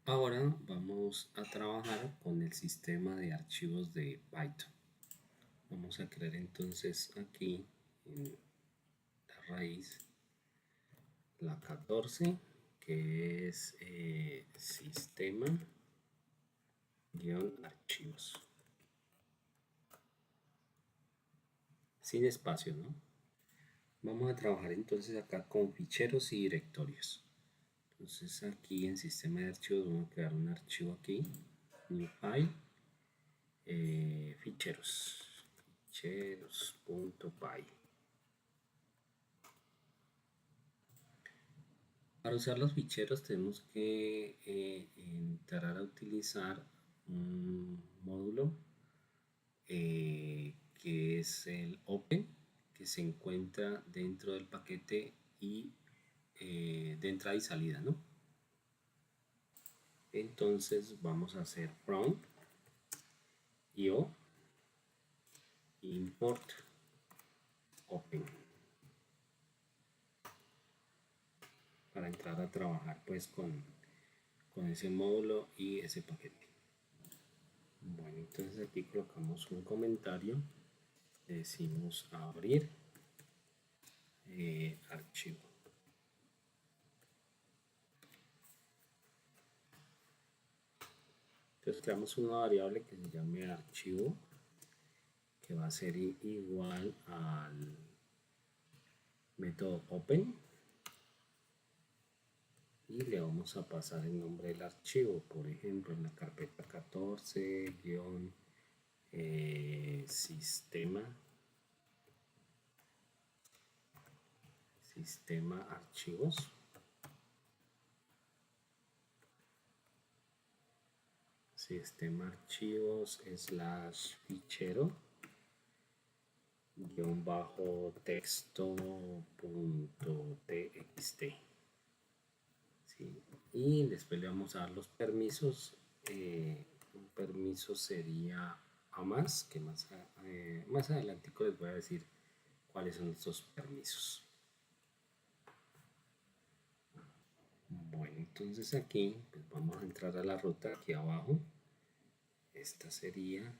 Ahora vamos a trabajar con el sistema de archivos de Python. Vamos a crear entonces aquí en la raíz la 14, que es sistema-archivos. Sin espacio, ¿no? Vamos a trabajar entonces acá con ficheros y directorios. Entonces aquí en sistema de archivos vamos a crear un archivo aquí, new file, ficheros.py. Para usar los ficheros tenemos que entrar a utilizar un módulo que es el Open, que se encuentra dentro del paquete y de entrada y salida, ¿no? Entonces vamos a hacer from io import open para entrar a trabajar pues con ese módulo y ese paquete. Bueno, entonces aquí colocamos un comentario, decimos abrir archivo. Entonces creamos una variable que se llame archivo, que va a ser igual al método open, y le vamos a pasar el nombre del archivo, por ejemplo en la carpeta 14 sistema archivos, fichero texto.txt. ¿Sí? Y después le vamos a dar los permisos. Un permiso sería a más, que más adelante les voy a decir cuáles son estos permisos. Bueno, entonces aquí pues vamos a entrar a la ruta aquí abajo. Esta sería,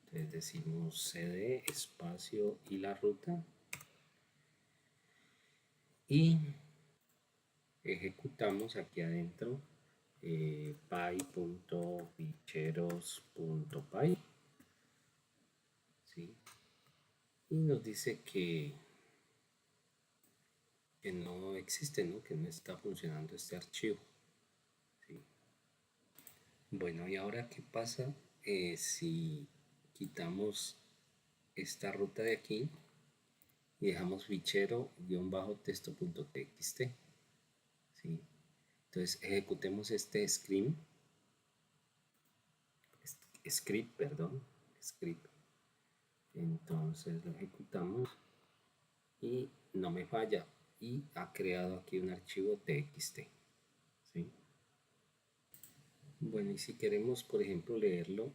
entonces decimos cd espacio y la ruta, y ejecutamos aquí adentro py.ficheros.py, ¿sí? Y nos dice que no existe, ¿no? Que no está funcionando este archivo, ¿sí? Bueno, y ahora qué pasa si quitamos esta ruta de aquí y dejamos fichero-texto.txt, ¿sí? Entonces ejecutemos este script. Entonces lo ejecutamos y no me falla, y ha creado aquí un archivo txt, ¿sí? Bueno, y si queremos por ejemplo leerlo,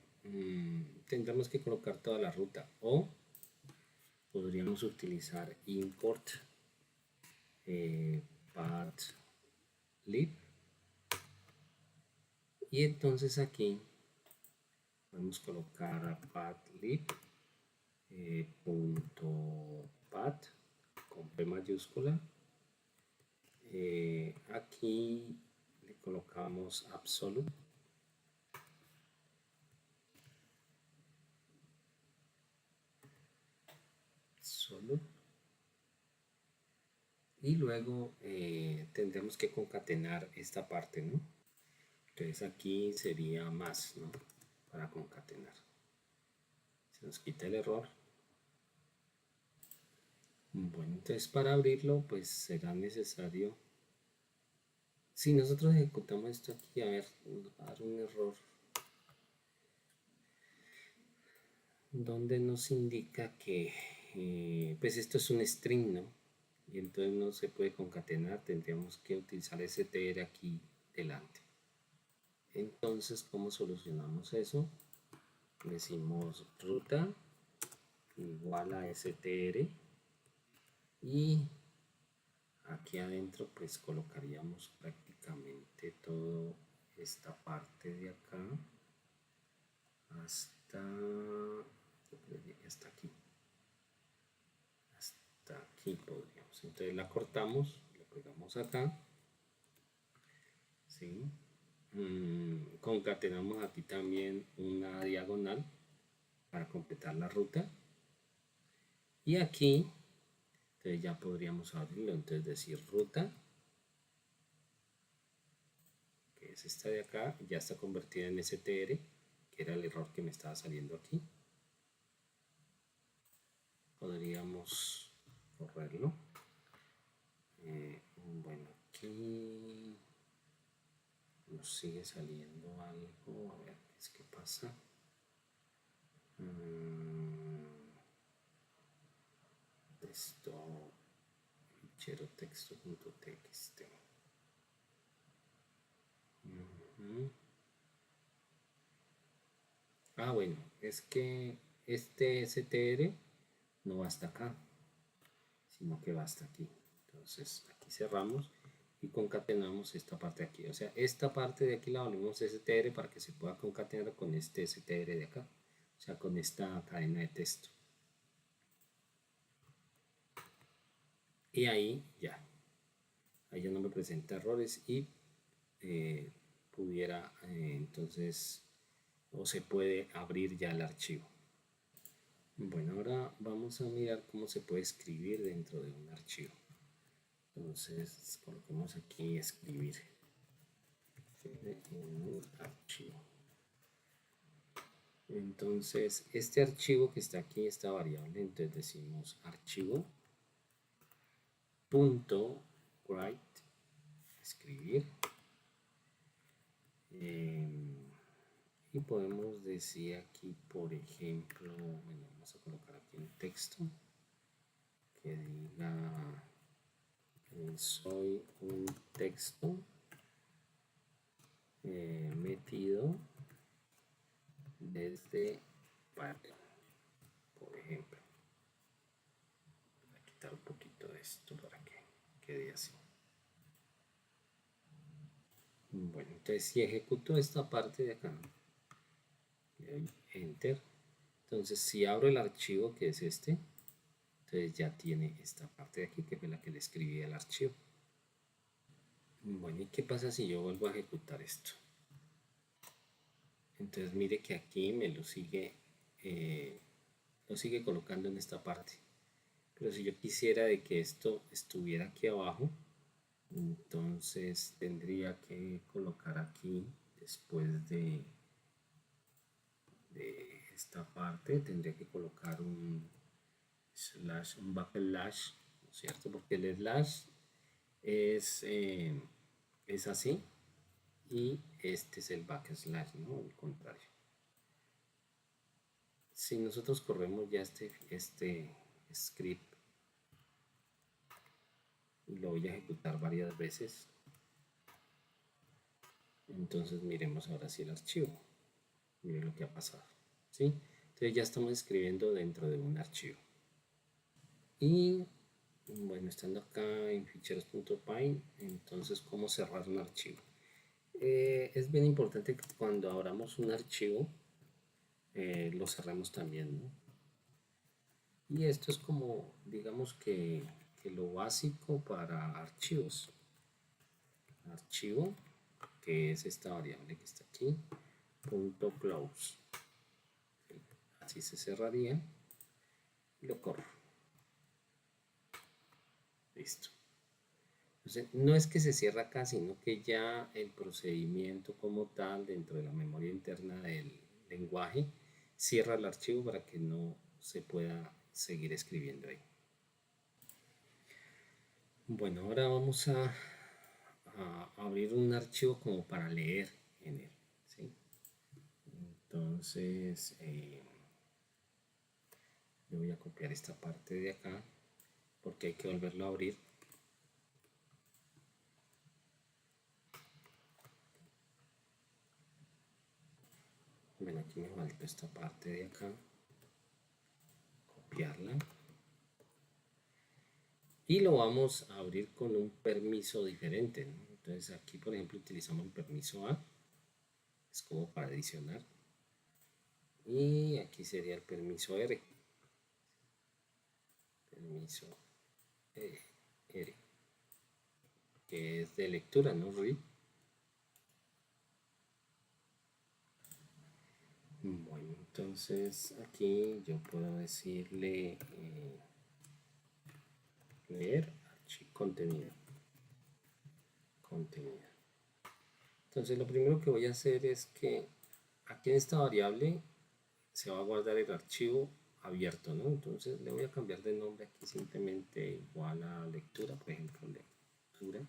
tendremos que colocar toda la ruta, o podríamos utilizar import pathlib, y entonces aquí podemos colocar pathlib .path con P mayúscula. Aquí le colocamos absolute, y luego tendremos que concatenar esta parte, ¿no? Entonces aquí sería más, ¿no? Para concatenar. Se nos quita el error. Bueno, entonces para abrirlo pues será necesario, si nosotros ejecutamos esto aquí, a ver, nos va a dar un error donde nos indica que pues esto es un string, ¿no? Y entonces no se puede concatenar, tendríamos que utilizar str aquí delante. Entonces, ¿cómo solucionamos eso? Decimos ruta igual a str, y aquí adentro pues colocaríamos prácticamente todo esta parte de acá hasta, hasta aquí. Hasta aquí podríamos. Entonces la cortamos, la pegamos acá. ¿Sí? Concatenamos aquí también una diagonal para completar la ruta. Y aquí, entonces ya podríamos abrirlo. Entonces decir ruta, que es esta de acá, ya está convertida en str, que era el error que me estaba saliendo aquí. Podríamos correrlo. Bueno, aquí nos sigue saliendo algo. A ver, ¿qué es que pasa? Esto, fichero texto.txt. Bueno, es que este str no va hasta acá, sino que va hasta aquí. Entonces aquí cerramos y concatenamos esta parte de aquí. O sea, esta parte de aquí la volvemos str para que se pueda concatenar con este str de acá. O sea, con esta cadena de texto. Y ahí ya no me presenta errores y pudiera entonces, o se puede abrir ya el archivo. Bueno, ahora vamos a mirar cómo se puede escribir dentro de un archivo. Entonces coloquemos aquí escribir en un archivo. Entonces este archivo que está aquí, esta variable, entonces decimos archivo punto write, escribir, y podemos decir aquí, por ejemplo, bueno, vamos a colocar aquí un texto que diga soy un texto metido desde Python, por ejemplo. Voy a quitar un poquito de esto para que quede así. Bueno, entonces si ejecuto esta parte de acá, le doy enter. Entonces si abro el archivo, que es este, entonces ya tiene esta parte de aquí, que fue la que le escribí al archivo. Bueno, ¿y qué pasa si yo vuelvo a ejecutar esto? Entonces mire que aquí me lo sigue colocando en esta parte. Pero si yo quisiera de que esto estuviera aquí abajo, entonces tendría que colocar aquí, después de esta parte, tendría que colocar un slash, un backlash, ¿no es cierto? Porque el slash es así y este es el backslash, ¿no? El contrario. Si nosotros corremos ya este script y lo voy a ejecutar varias veces, entonces miremos ahora sí el archivo. Miren lo que ha pasado, ¿sí? Entonces ya estamos escribiendo dentro de un archivo. Y bueno, estando acá en ficheros.py, entonces cómo cerrar un archivo. Es bien importante que cuando abramos un archivo lo cerremos también, ¿no? Y esto es como, digamos que lo básico para archivos. Archivo, que es esta variable que está aquí, punto close. Así se cerraría y lo corro. Listo. Entonces, no es que se cierra acá, sino que ya el procedimiento como tal dentro de la memoria interna del lenguaje cierra el archivo para que no se pueda seguir escribiendo ahí. Bueno, ahora vamos a abrir un archivo como para leer en él, ¿sí? Entonces yo voy a copiar esta parte de acá porque hay que volverlo a abrir. Bueno, aquí me falta esta parte de acá, copiarla y lo vamos a abrir con un permiso diferente, ¿no? Entonces aquí por ejemplo utilizamos el permiso A es como para adicionar. Y aquí sería el permiso R. Permiso R, que es de lectura, no read. Bueno, entonces aquí yo puedo decirle leer contenido. Entonces lo primero que voy a hacer es que aquí en esta variable se va a guardar el archivo abierto, ¿no? Entonces le voy a cambiar de nombre aquí simplemente igual a lectura, por ejemplo, lectura.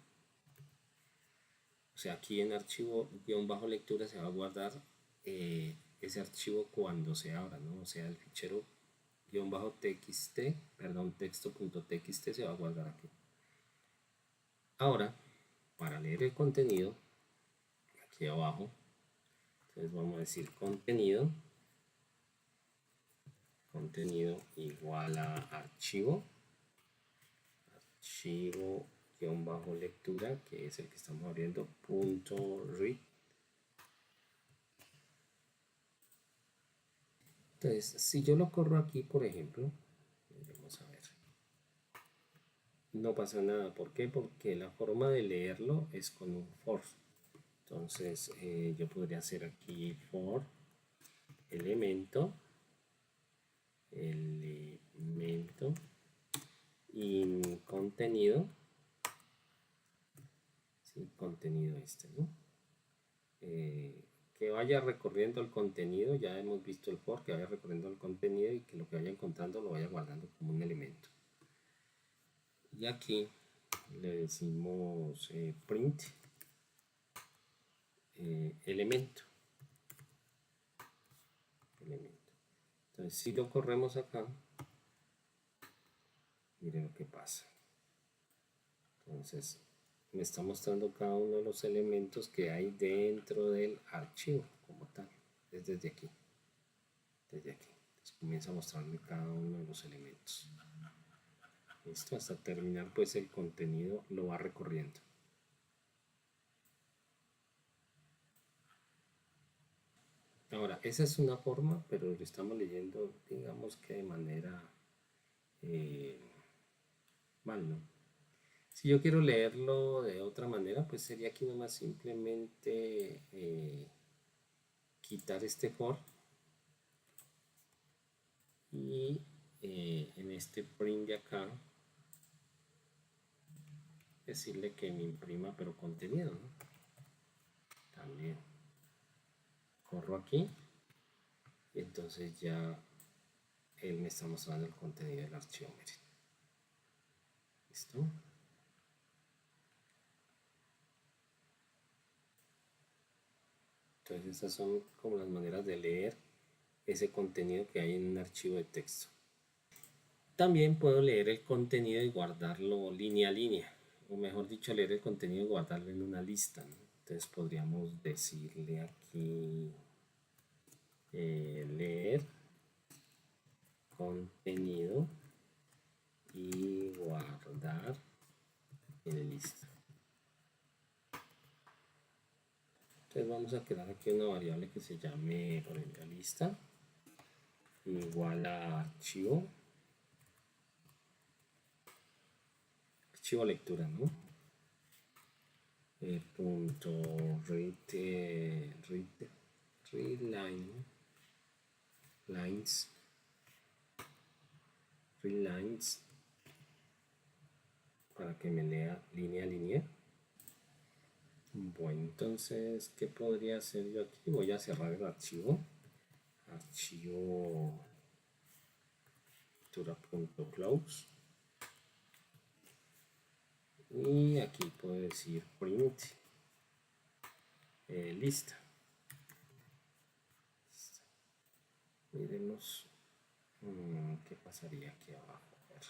O sea, aquí en archivo guión bajo lectura se va a guardar ese archivo cuando se abra, ¿no? O sea, el fichero guión bajo txt, perdón, texto.txt se va a guardar aquí. Ahora, para leer el contenido, aquí abajo, entonces vamos a decir contenido igual a archivo guión bajo lectura, que es el que estamos abriendo, punto read. Entonces, si yo lo corro aquí, por ejemplo, vamos a ver, no pasa nada. ¿Por qué? Porque la forma de leerlo es con un for. Entonces, yo podría hacer aquí for elemento y contenido, ¿sí? Contenido ¿no? Que vaya recorriendo el contenido, ya hemos visto el for, que vaya recorriendo el contenido y que lo que vaya encontrando lo vaya guardando como un elemento. Y aquí le decimos print elemento. Entonces si lo corremos acá, miren lo que pasa. Entonces me está mostrando cada uno de los elementos que hay dentro del archivo como tal. Es desde aquí. Entonces comienza a mostrarme cada uno de los elementos. Listo, hasta terminar pues el contenido lo va recorriendo. Ahora, esa es una forma, pero lo estamos leyendo, digamos que de manera mal, ¿no? Si yo quiero leerlo de otra manera, pues sería aquí nomás simplemente quitar este for y en este print de acá decirle que me imprima pero contenido, ¿no? También corro aquí y entonces ya él me está mostrando el contenido del archivo, miren. ¿Listo? Entonces esas son como las maneras de leer ese contenido que hay en un archivo de texto. También puedo leer el contenido y guardarlo línea a línea, o mejor dicho, leer el contenido y guardarlo en una lista, ¿no? Entonces podríamos decirle aquí leer contenido y guardar en lista. Entonces vamos a crear aquí una variable que se llame, por ejemplo, lista igual a archivo lectura, ¿no? Punto read lines para que me lea línea a línea. Bueno, entonces, ¿qué podría hacer yo aquí? Voy a cerrar el archivo lectura.close y aquí puedo decir print lista. Miremos qué pasaría aquí abajo. A ver.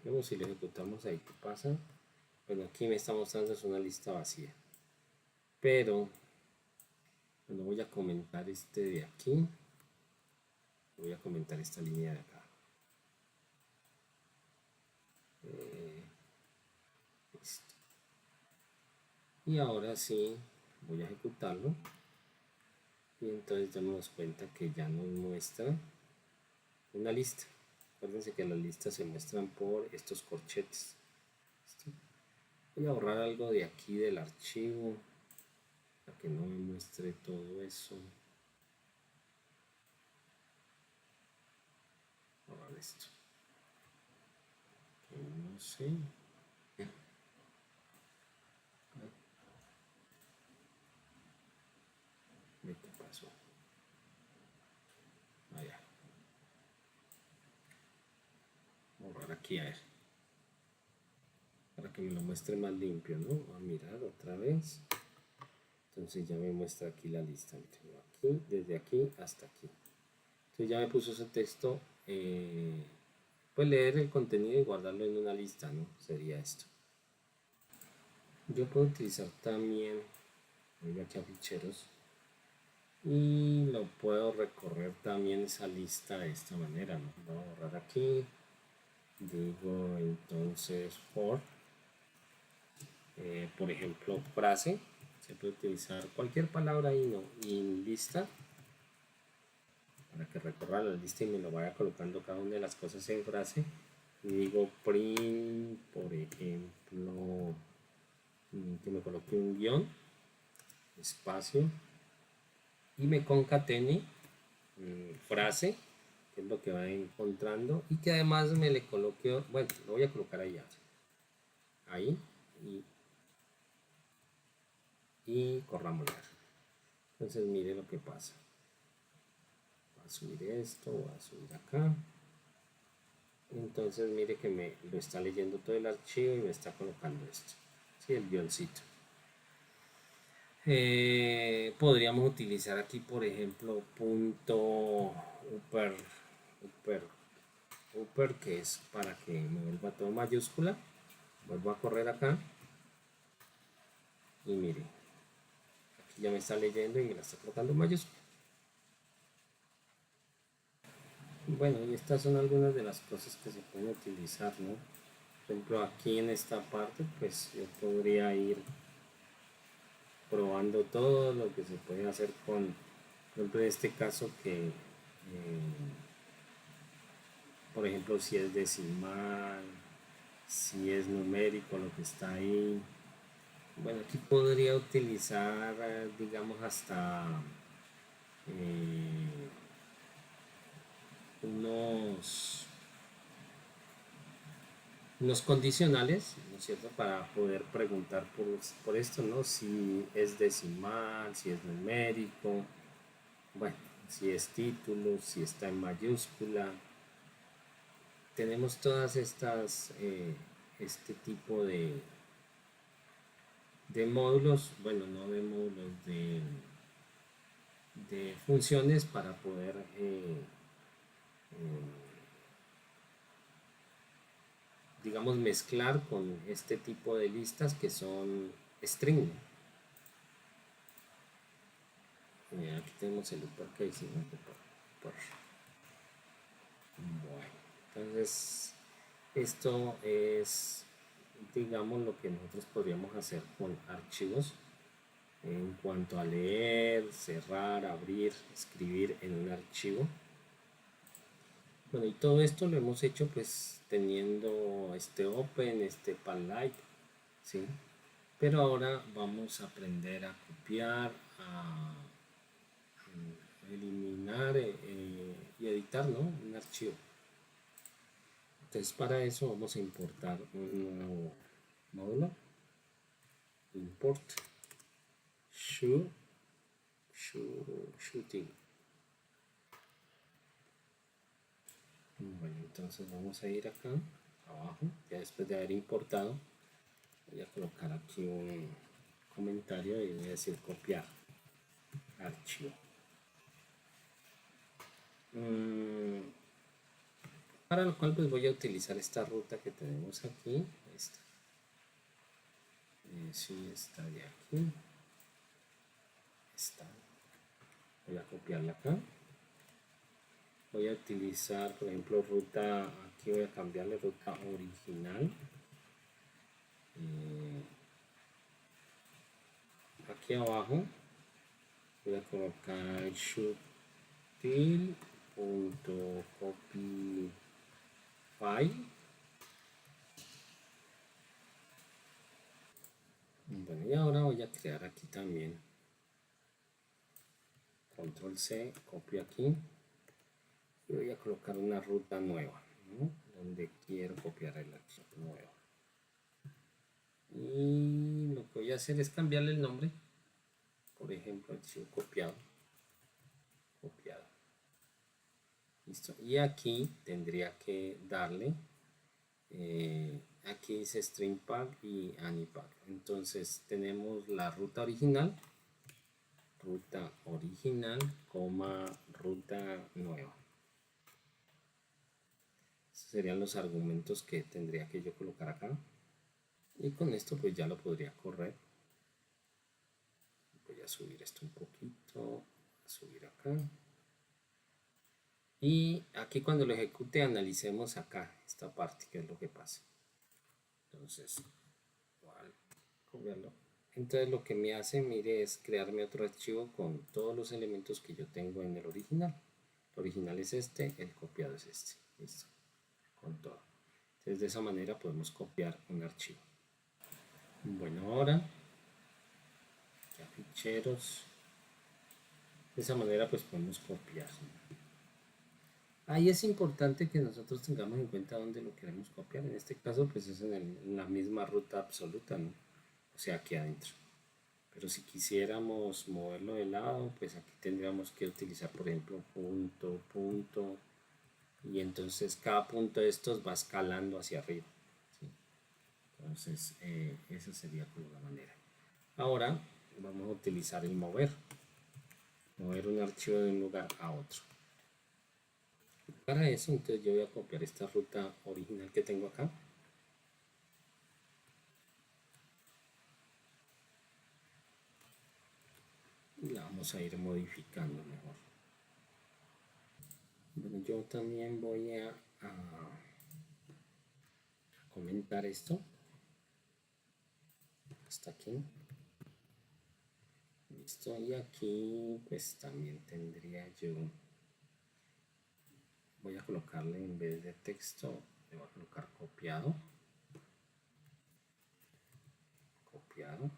Vemos si lo ejecutamos ahí, ¿qué pasa? Bueno, aquí me está mostrando es una lista vacía, pero bueno, voy a comentar este de aquí, voy a comentar esta línea de acá. Listo. Y ahora sí voy a ejecutarlo. Y entonces damos cuenta que ya nos muestra una lista. Acuérdense que las listas se muestran por estos corchetes. ¿Listo? Voy a borrar algo de aquí del archivo para que no me muestre todo eso. Borrar esto. Que no sé. ¿Qué pasó? Allá. Borrar aquí a ver. Para que me lo muestre más limpio, ¿no? Voy a mirar otra vez. Entonces ya me muestra aquí la lista. Aquí, desde aquí hasta aquí. Entonces ya me puso ese texto. Pues leer el contenido y guardarlo en una lista, ¿no? Sería esto. Yo puedo utilizar también, voy aquí a ficheros, y lo puedo recorrer también esa lista de esta manera, ¿no? Voy a borrar aquí, digo entonces por ejemplo, frase, se puede utilizar cualquier palabra ahí, ¿no? Y en lista, para que recorra la lista y me lo vaya colocando cada una de las cosas en frase. Y digo print, por ejemplo, que me coloque un guión, espacio, y me concatene frase, que es lo que va encontrando, y que además me le coloque, bueno, lo voy a colocar ahí, y corramos ya. Entonces mire lo que pasa. Voy a subir esto, voy a subir acá. Entonces mire que me lo está leyendo todo el archivo y me está colocando esto, ¿sí? El guioncito. Podríamos utilizar aquí, por ejemplo, punto upper, que es para que me vuelva todo mayúscula. Vuelvo a correr acá y mire, aquí ya me está leyendo y me la está colocando mayúscula. Bueno, y estas son algunas de las cosas que se pueden utilizar, ¿no? Por ejemplo, aquí en esta parte, pues yo podría ir probando todo lo que se puede hacer con, por ejemplo, en este caso que por ejemplo, si es decimal, si es numérico lo que está ahí. Bueno, aquí podría utilizar, digamos, hasta eh, unos condicionales, ¿no es cierto?, para poder preguntar por esto, ¿no? Si es decimal, si es numérico, bueno, si es título, si está en mayúscula. Tenemos todas estas, este tipo de módulos, bueno, no de módulos, de funciones para poder digamos, mezclar con este tipo de listas que son string. Aquí tenemos el uppercase, ¿no? Bueno, entonces esto es, digamos, lo que nosotros podríamos hacer con archivos en cuanto a leer, cerrar, abrir, escribir en un archivo. Bueno, y todo esto lo hemos hecho pues teniendo este Open, este Panlight, ¿sí? Pero ahora vamos a aprender a copiar, a eliminar y editar, ¿no? Un archivo. Entonces para eso vamos a importar un nuevo módulo. Import shooting. Bueno, entonces vamos a ir acá abajo, ya después de haber importado, voy a colocar aquí un comentario y voy a decir copiar archivo. Para lo cual pues voy a utilizar esta ruta que tenemos aquí, esta. Sí, está de aquí, esta. Voy a copiarla acá. Voy a utilizar, por ejemplo, ruta, aquí voy a cambiarle ruta original. aquí abajo voy a colocar sutil.copy file. Bueno, y ahora voy a crear aquí también. Control C, copio aquí. Y voy a colocar una ruta nueva, ¿no? Donde quiero copiar el archivo nuevo. Y lo que voy a hacer es cambiarle el nombre. Por ejemplo, archivo copiado. Copiado. Listo. Y aquí tendría que darle. Aquí dice string pack y anypack. Entonces tenemos la ruta original, coma, ruta nueva. Estos serían los argumentos que tendría que yo colocar acá. Y con esto pues ya lo podría correr. Voy a subir esto un poquito, a subir acá. Y aquí cuando lo ejecute analicemos acá esta parte, que es lo que pasa. Entonces, igual, copiarlo. Entonces lo que me hace, mire, es crearme otro archivo con todos los elementos que yo tengo en el original. El original es este, el copiado es este. Listo. Con todo. Entonces de esa manera podemos copiar un archivo. Bueno, ahora ya ficheros. De esa manera pues podemos copiar. Ahí es importante que nosotros tengamos en cuenta dónde lo queremos copiar. En este caso pues es en la misma ruta absoluta, ¿no? O sea, aquí adentro. Pero si quisiéramos moverlo de lado, pues aquí tendríamos que utilizar, por ejemplo, punto, punto, y entonces cada punto de estos va escalando hacia arriba, ¿sí? Entonces, esa sería como la manera. Ahora vamos a utilizar el mover un archivo de un lugar a otro. Para eso, entonces yo voy a copiar esta ruta original que tengo acá. Y la vamos a ir modificando mejor. Bueno, yo también voy a comentar esto hasta aquí. Listo, y aquí pues también tendría yo, voy a colocarle en vez de texto, le voy a colocar copiado, copiado.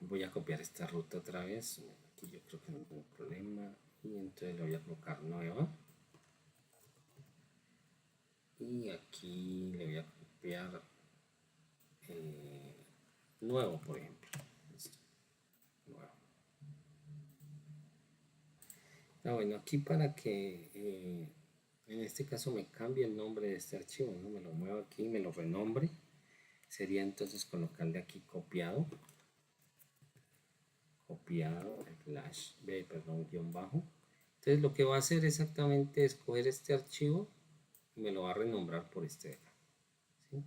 Voy a copiar esta ruta otra vez, aquí yo creo que no tengo problema, y entonces le voy a colocar nueva. Y aquí le voy a copiar nuevo, por ejemplo. Listo. Nuevo. Bueno, aquí para que en este caso me cambie el nombre de este archivo, ¿no? Me lo muevo aquí, me lo renombre. Sería entonces colocarle aquí copiado. Copiado, slash, perdón, guión bajo. Entonces lo que va a hacer exactamente es coger este archivo y me lo va a renombrar por este de acá. ¿Sí?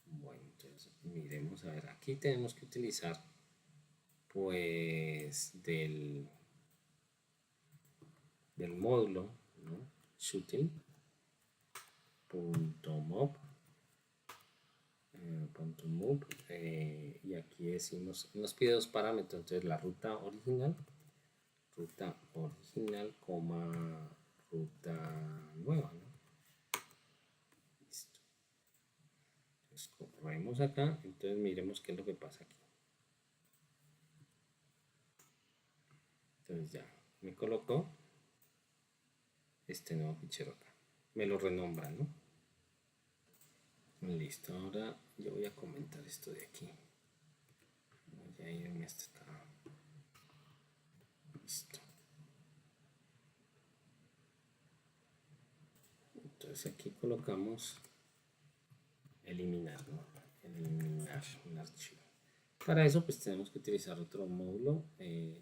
Bueno, entonces miremos a ver, aquí tenemos que utilizar pues del módulo, ¿no? Shooting.mob .move y aquí decimos, nos pide dos parámetros, entonces la ruta original, coma, ruta nueva, ¿no? Listo. Entonces corremos acá, entonces miremos qué es lo que pasa aquí. Entonces ya me colocó este nuevo fichero acá, me lo renombra, ¿no? Listo, ahora yo voy a comentar esto de aquí. Voy a irme hasta acá. Listo. Entonces aquí colocamos eliminar, ¿no? Eliminar un archivo. Para eso pues tenemos que utilizar otro módulo.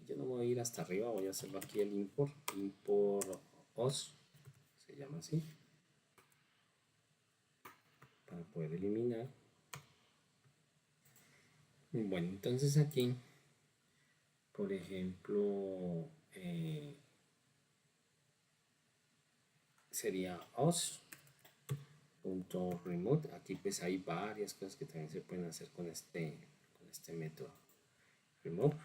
Yo no voy a ir hasta arriba, voy a hacerlo aquí el import os, se llama así, para poder eliminar. Bueno, entonces aquí, por ejemplo, sería os.sh .remove. Aquí pues hay varias cosas que también se pueden hacer con este método remove,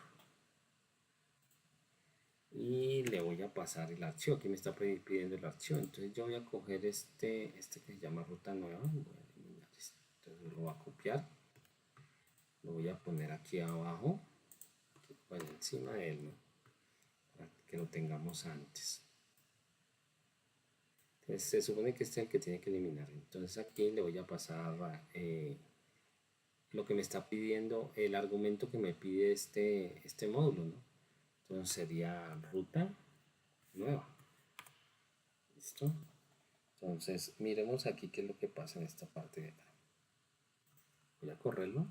y le voy a pasar el archivo. Aquí me está pidiendo el archivo, entonces yo voy a coger este que se llama ruta nueva, voy a eliminar esto. Entonces lo voy a copiar, lo voy a poner aquí abajo, bueno, encima de él, ¿no? Para que lo tengamos antes. Entonces se supone que este es el que tiene que eliminar. Entonces aquí le voy a pasar lo que me está pidiendo, el argumento que me pide este módulo, ¿no? Entonces sería ruta nueva. ¿Listo? Entonces miremos aquí qué es lo que pasa en esta parte de acá. Voy a correrlo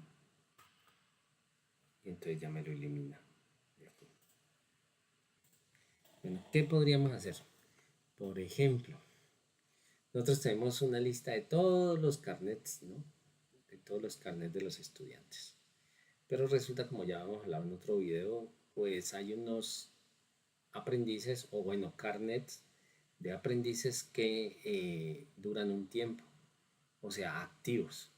y entonces ya me lo elimina de aquí. Bueno, ¿qué podríamos hacer? Por ejemplo, nosotros tenemos una lista de todos los carnets, ¿no? De todos los carnets de los estudiantes. Pero resulta, como ya vamos a hablar en otro video, pues hay unos aprendices, o bueno, carnets de aprendices que duran un tiempo, o sea, activos.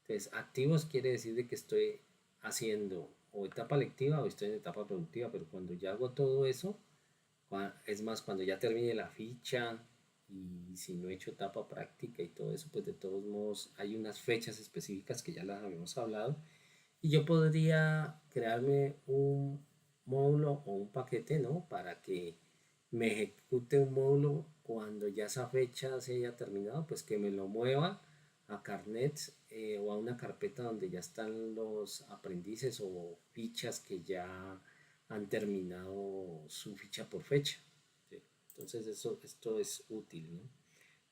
Entonces, activos quiere decir de que estoy haciendo o etapa lectiva o estoy en etapa productiva, pero cuando ya hago todo eso, es más, cuando ya termine la ficha y si no he hecho etapa práctica y todo eso, pues de todos modos hay unas fechas específicas que ya las habíamos hablado, y yo podría crearme un módulo o un paquete, ¿no? Para que me ejecute un módulo cuando ya esa fecha se haya terminado, pues que me lo mueva a carnets o a una carpeta donde ya están los aprendices o fichas que ya han terminado su ficha por fecha. ¿Sí? Entonces esto es útil, ¿no?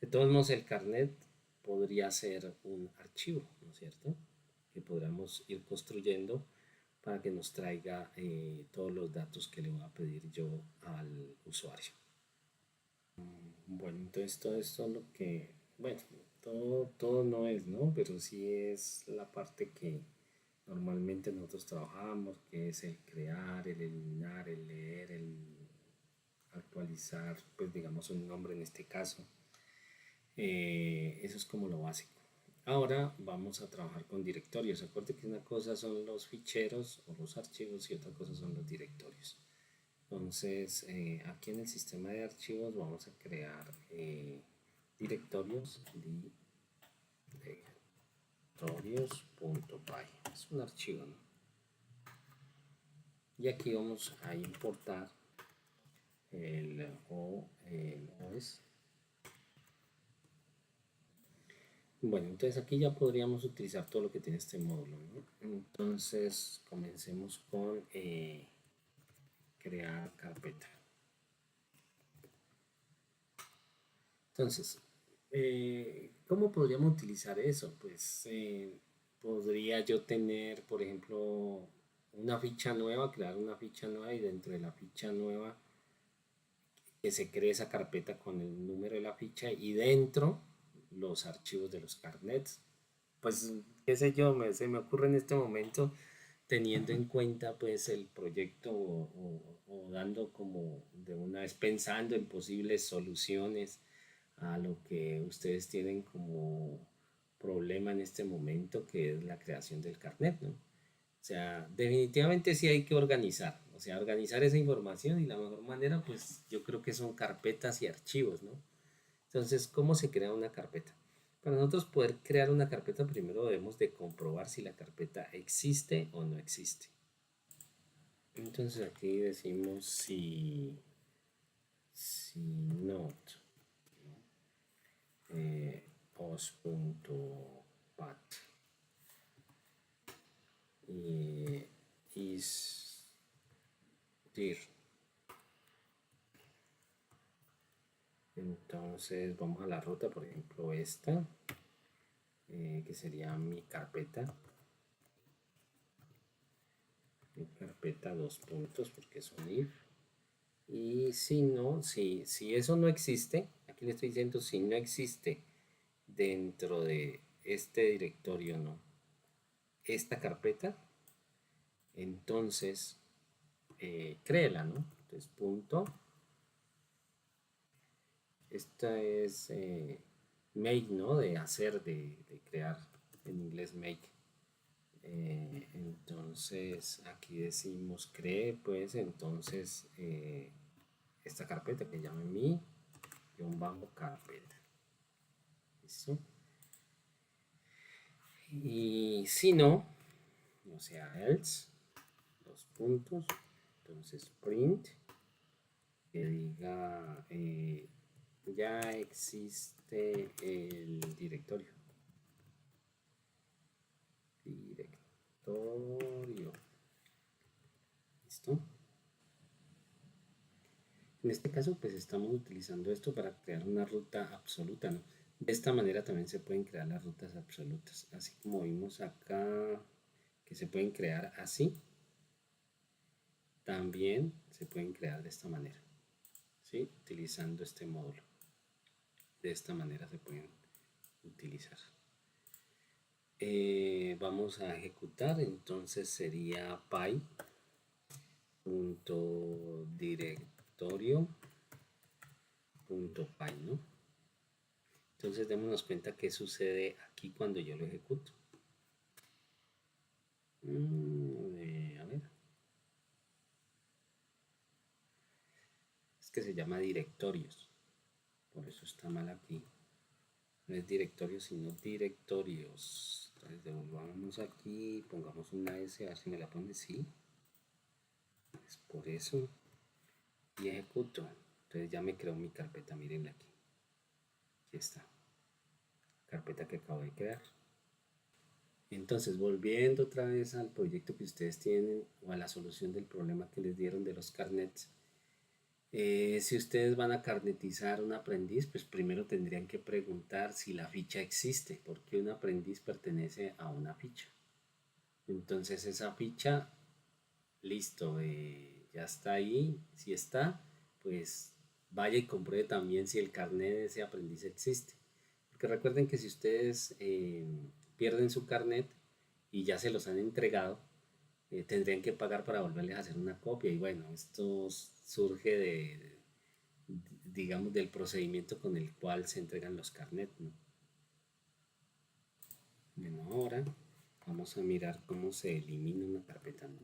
De todos modos, el carnet podría ser un archivo, ¿no es cierto? Que podamos ir construyendo para que nos traiga todos los datos que le voy a pedir yo al usuario. Bueno, entonces todo esto es lo que, bueno, todo no es, ¿no? Pero sí es la parte que normalmente nosotros trabajamos, que es el crear, el eliminar, el leer, el actualizar, pues digamos un nombre en este caso. Eso es como lo básico. Ahora vamos a trabajar con directorios. Acuérdense que una cosa son los ficheros o los archivos y otra cosa son los directorios. Entonces, aquí en el sistema de archivos vamos a crear directorios, directorios.py. Es un archivo, ¿no? Y aquí vamos a importar el OS. Bueno, entonces aquí ya podríamos utilizar todo lo que tiene este módulo, ¿no? Entonces comencemos con crear carpeta. Entonces, ¿cómo podríamos utilizar eso? Pues podría yo tener, por ejemplo, una ficha nueva, crear una ficha nueva, y dentro de la ficha nueva que se cree esa carpeta con el número de la ficha y dentro los archivos de los carnets. Pues qué sé yo, se me ocurre en este momento, teniendo en cuenta pues el proyecto o dando como de una vez pensando en posibles soluciones a lo que ustedes tienen como problema en este momento, que es la creación del carnet, ¿no? O sea, definitivamente sí hay que organizar, o sea, organizar esa información, y la mejor manera pues yo creo que son carpetas y archivos, ¿no? Entonces, ¿cómo se crea una carpeta? Para nosotros poder crear una carpeta, primero debemos de comprobar si la carpeta existe o no existe. Entonces aquí decimos si not os.pat is dir. Entonces vamos a la ruta, por ejemplo esta, que sería mi carpeta dos puntos, porque es un if. Y si no, si eso no existe, aquí le estoy diciendo si no existe dentro de este directorio, no, esta carpeta, entonces créela, ¿no? Entonces punto, esta es make, ¿no? De hacer, de crear, en inglés make. Entonces aquí decimos cree, pues entonces esta carpeta que llame mi bajo carpeta. ¿Listo? Y si no, o sea, else, dos puntos, entonces print, que diga ya existe el directorio. ¿Listo? En este caso, pues estamos utilizando esto para crear una ruta absoluta, ¿no? De esta manera también se pueden crear las rutas absolutas, así como vimos acá que se pueden crear así, también se pueden crear de esta manera, ¿sí? Utilizando este módulo. De esta manera se pueden utilizar. Vamos a ejecutar, entonces sería py.directorio.py, ¿no? Entonces démonos cuenta qué sucede aquí cuando yo lo ejecuto. A ver. Es que se llama directorios. Por eso está mal aquí. No es directorios, sino directorios. Entonces devolvamos aquí, pongamos una S, a ver si me la pone, sí. Es por eso. Y ejecuto. Entonces ya me creó mi carpeta, mirenla aquí. Aquí está. Carpeta que acabo de crear. Entonces, volviendo otra vez al proyecto que ustedes tienen o a la solución del problema que les dieron de los carnets, si ustedes van a carnetizar un aprendiz, pues primero tendrían que preguntar si la ficha existe, porque un aprendiz pertenece a una ficha. Entonces esa ficha, listo, ya está ahí. Si está, pues vaya y compruebe también si el carnet de ese aprendiz existe. Porque recuerden que si ustedes pierden su carnet y ya se los han entregado, tendrían que pagar para volverles a hacer una copia. Y bueno, esto surge digamos, del procedimiento con el cual se entregan los carnets, ¿no? Bueno, ahora vamos a mirar cómo se elimina una carpeta, ¿no?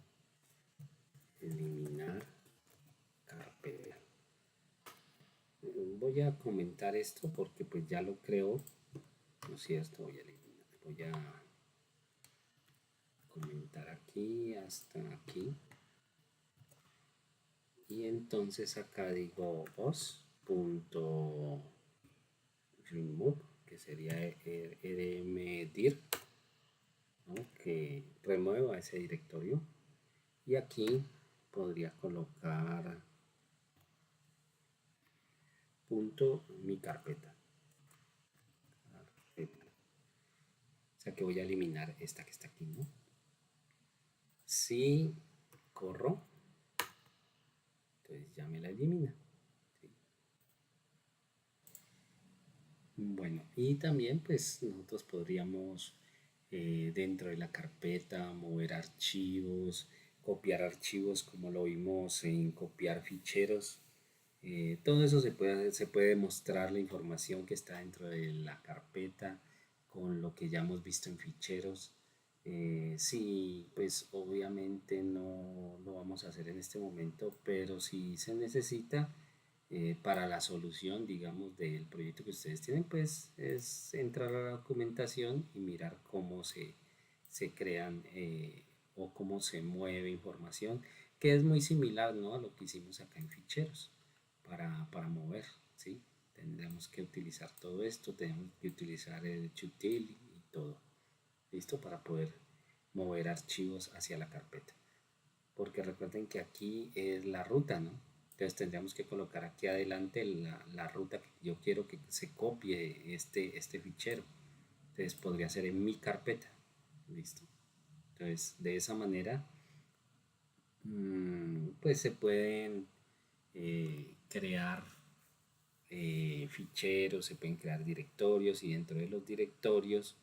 Eliminar carpeta. Voy a comentar esto porque pues ya lo creo, ¿no es cierto? Voy a comentar aquí hasta aquí. Y entonces acá digo os.remove, que sería rmdir, ¿no? Que remueva ese directorio. Y aquí podría colocar punto mi carpeta. O sea que voy a eliminar esta que está aquí, ¿no? Si corro, entonces ya me la elimina. ¿Sí? Bueno, y también pues nosotros podríamos dentro de la carpeta mover archivos, copiar archivos como lo vimos en copiar ficheros. Todo eso se puede mostrar la información que está dentro de la carpeta con lo que ya hemos visto en ficheros. Sí, pues obviamente no lo vamos a hacer en este momento, pero si se necesita para la solución, digamos, del proyecto que ustedes tienen, pues es entrar a la documentación y mirar cómo se crean o cómo se mueve información, que es muy similar, ¿no? A lo que hicimos acá en ficheros para mover, ¿sí? Tendremos que utilizar todo esto, tenemos que utilizar el util y todo, ¿listo? Para poder mover archivos hacia la carpeta. Porque recuerden que aquí es la ruta, ¿no? Entonces tendríamos que colocar aquí adelante la ruta que yo quiero que se copie este fichero. Entonces podría ser en mi carpeta, ¿listo? Entonces de esa manera pues se pueden crear ficheros, se pueden crear directorios y dentro de los directorios,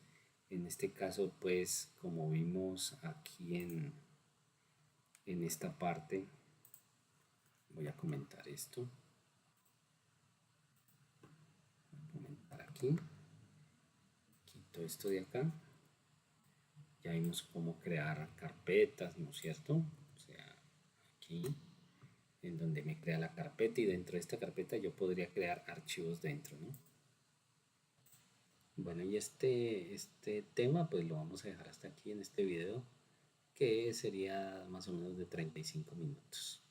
en este caso pues como vimos aquí en esta parte, voy a comentar esto, voy a comentar aquí. todo esto de acá. Ya vimos cómo crear carpetas, ¿no es cierto? O sea, aquí en donde me crea la carpeta, y dentro de esta carpeta yo podría crear archivos dentro, ¿no? Bueno, y este tema pues lo vamos a dejar hasta aquí en este video, que sería más o menos de 35 minutos.